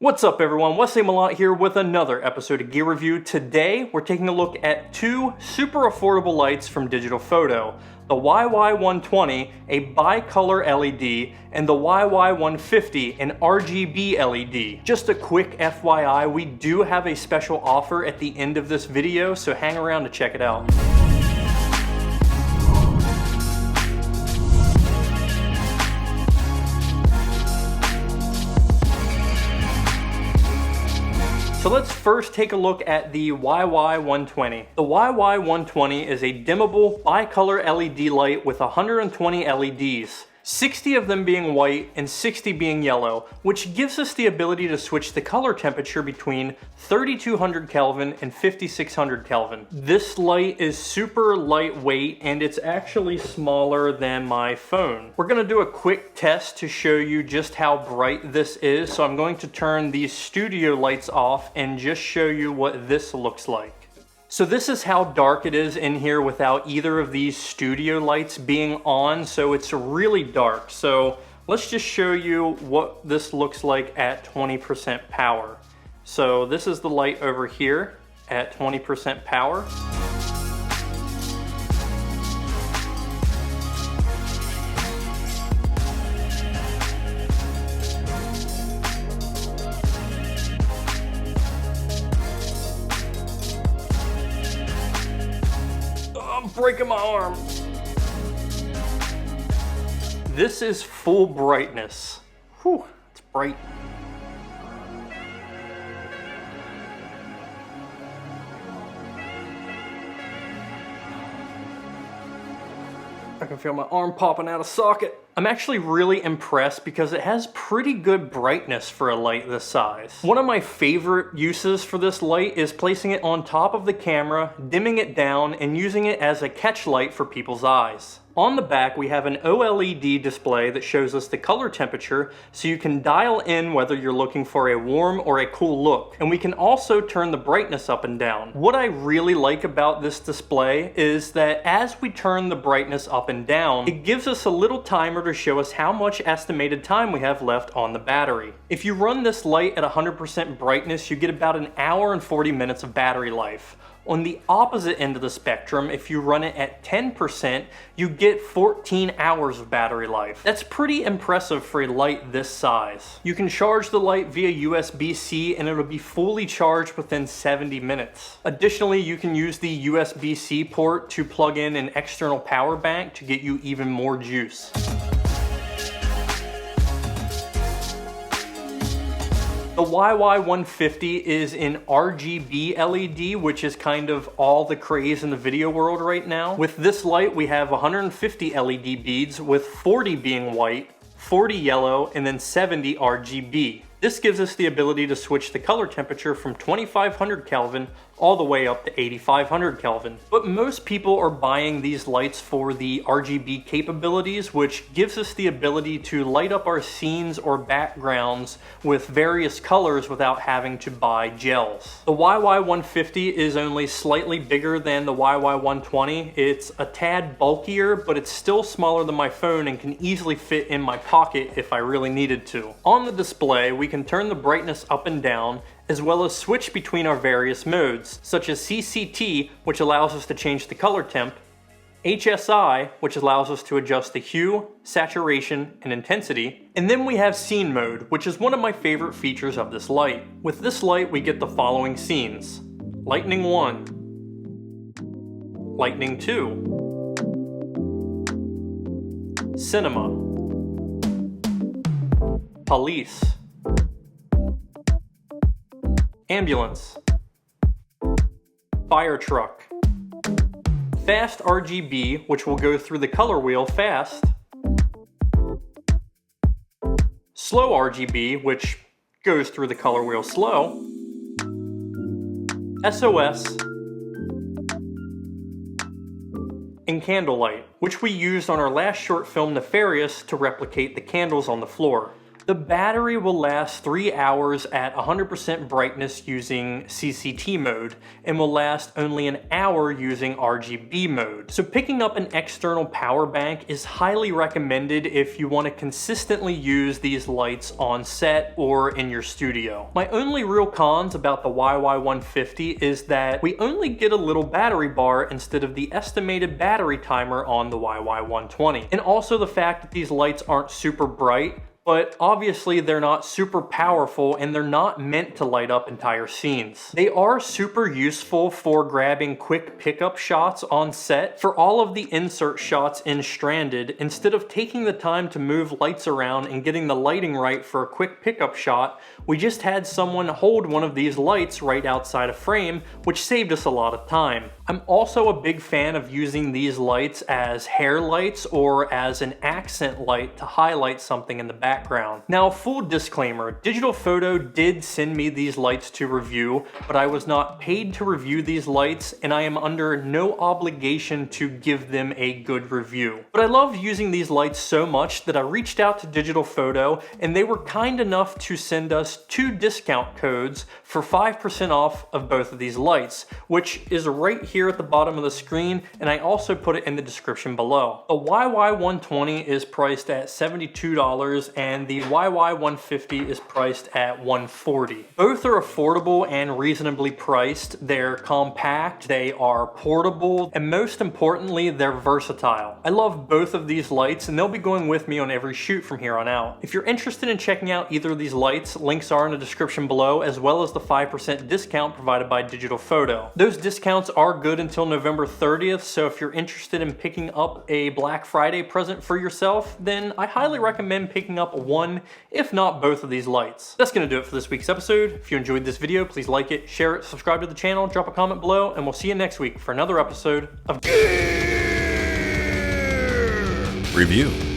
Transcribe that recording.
What's up everyone, Wesley Malott here with another episode of Gear Review. Today we're taking a look at two super affordable lights from Digital Foto. The YY120, a bicolor LED, and the YY150, an RGB LED. Just a quick FYI, we do have a special offer at the end of this video, so hang around to check it out. So let's first take a look at the YY120. The YY120 is a dimmable bicolor LED light with 120 LEDs. 60 of them being white and 60 being yellow, which gives us the ability to switch the color temperature between 3200 Kelvin and 5600 Kelvin. This light is super lightweight and it's actually smaller than my phone. We're gonna do a quick test to show you just how bright this is, so I'm going to turn these studio lights off and just show you what this looks like. So this is how dark it is in here without either of these studio lights being on, so it's really dark. So let's just show you what this looks like at 20% power. So this is the light over here at 20% power. I'm breaking my arm. This is full brightness. Whew, it's bright. I can feel my arm popping out of socket. I'm actually really impressed because it has pretty good brightness for a light this size. One of my favorite uses for this light is placing it on top of the camera, dimming it down, and using it as a catch light for people's eyes. On the back, we have an OLED display that shows us the color temperature, so you can dial in whether you're looking for a warm or a cool look. And we can also turn the brightness up and down. What I really like about this display is that as we turn the brightness up and down, it gives us a little timer to show us how much estimated time we have left on the battery. If you run this light at 100% brightness, you get about an hour and 40 minutes of battery life. On the opposite end of the spectrum, if you run it at 10%, you get 14 hours of battery life. That's pretty impressive for a light this size. You can charge the light via USB-C and it'll be fully charged within 70 minutes. Additionally, you can use the USB-C port to plug in an external power bank to get you even more juice. The YY150 is an RGB LED, which is kind of all the craze in the video world right now. With this light, we have 150 LED beads, with 40 being white, 40 yellow, and then 70 RGB. This gives us the ability to switch the color temperature from 2500 Kelvin all the way up to 8500 Kelvin. But most people are buying these lights for the RGB capabilities, which gives us the ability to light up our scenes or backgrounds with various colors without having to buy gels. The YY150 is only slightly bigger than the YY120. It's a tad bulkier, but it's still smaller than my phone and can easily fit in my pocket if I really needed to. On the display, we can turn the brightness up and down, as well as switch between our various modes, such as CCT, which allows us to change the color temp, HSI, which allows us to adjust the hue, saturation, and intensity, and then we have scene mode, which is one of my favorite features of this light. With this light, we get the following scenes: Lightning 1, Lightning 2, Cinema, Police, Ambulance, Fire Truck, Fast RGB, which will go through the color wheel fast, Slow RGB, which goes through the color wheel slow, SOS, and Candlelight, which we used on our last short film Nefarious to replicate the candles on the floor. The battery will last 3 hours at 100% brightness using CCT mode, and will last only an hour using RGB mode. So picking up an external power bank is highly recommended if you want to consistently use these lights on set or in your studio. My only real cons about the YY150 is that we only get a little battery bar instead of the estimated battery timer on the YY120. And also the fact that these lights aren't super bright, but obviously they're not super powerful and they're not meant to light up entire scenes. They are super useful for grabbing quick pickup shots on set. For all of the insert shots in Stranded, instead of taking the time to move lights around and getting the lighting right for a quick pickup shot, we just had someone hold one of these lights right outside a frame, which saved us a lot of time. I'm also a big fan of using these lights as hair lights or as an accent light to highlight something in the background. Now, full disclaimer, Digital Foto did send me these lights to review, but I was not paid to review these lights, and I am under no obligation to give them a good review. But I love using these lights so much that I reached out to Digital Foto, and they were kind enough to send us 2 discount codes for 5% off of both of these lights, which is right here at the bottom of the screen, and I also put it in the description below. The YY120 is priced at $72 and the YY150 is priced at $140. Both are affordable and reasonably priced. They're compact, they are portable, and most importantly, they're versatile. I love both of these lights and they'll be going with me on every shoot from here on out. If you're interested in checking out either of these lights, links are in the description below, as well as the 5% discount provided by Digital Foto. Those discounts are good until November 30th, so if you're interested in picking up a Black Friday present for yourself, then I highly recommend picking up one, if not both of these lights. That's gonna do it for this week's episode. If you enjoyed this video, please like it, share it, subscribe to the channel, drop a comment below, and we'll see you next week for another episode of Review.